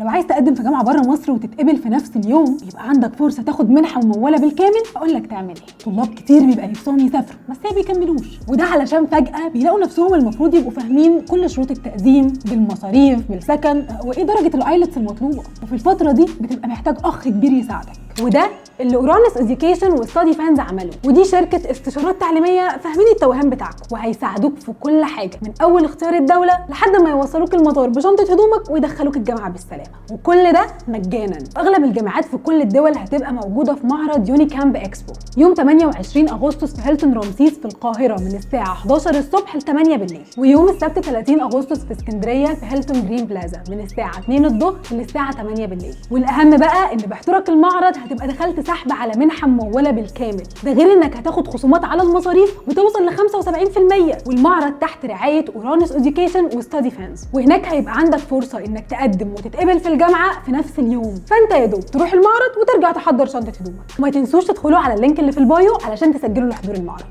لو عايز تقدم في جامعه بره مصر وتتقبل في نفس اليوم يبقى عندك فرصه تاخد منحه مموله بالكامل، اقول لك تعمل ايه. طلاب كتير بيبقى نفسهم يسافروا بس ما بيكملوش، وده علشان فجاه بيلاقوا نفسهم المفروض يبقوا فاهمين كل شروط التقديم بالمصاريف بالسكن وايه درجه الايلتس المطلوبه، وفي الفتره دي بتبقى محتاج اخ كبير يساعدك. وده اللي اورانوس اديوكيشن وستادي فانز عملوه، ودي شركه استشارات تعليميه فاهمين التوهان بتاعك وهيساعدوك في كل حاجه من اول اختيار الدوله لحد ما يوصلوك المطار بشنطه هدومك ويدخلوك الجامعه بالسلامه، وكل ده مجانا. اغلب الجامعات في كل الدول هتبقى موجوده في معرض يوني كامب اكسبو يوم 28 اغسطس في هيلتون رمسيس في القاهره من الساعه 11 الصبح ل 8 بالليل، ويوم السبت 30 اغسطس في اسكندريه في هيلتون جرين بلازا من الساعه 2 الظهر للساعه 8 بالليل. والاهم بقى ان بحضورك المعرض هتبقى دخلت سحب على منحه مموله بالكامل، ده غير انك هتاخد خصومات على المصاريف بتوصل ل 75%، والمعرض تحت رعايه اورانوس اديوكيشن وستادي فانز، وهناك هيبقى عندك فرصه انك تقدم وتتقبل في الجامعه في نفس اليوم. فانت يا دوب تروح المعرض وترجع تحضر شنطه هدومك، وما تنسوش تدخلوا على اللينك اللي في البايو علشان تسجلوا لحضور المعرض.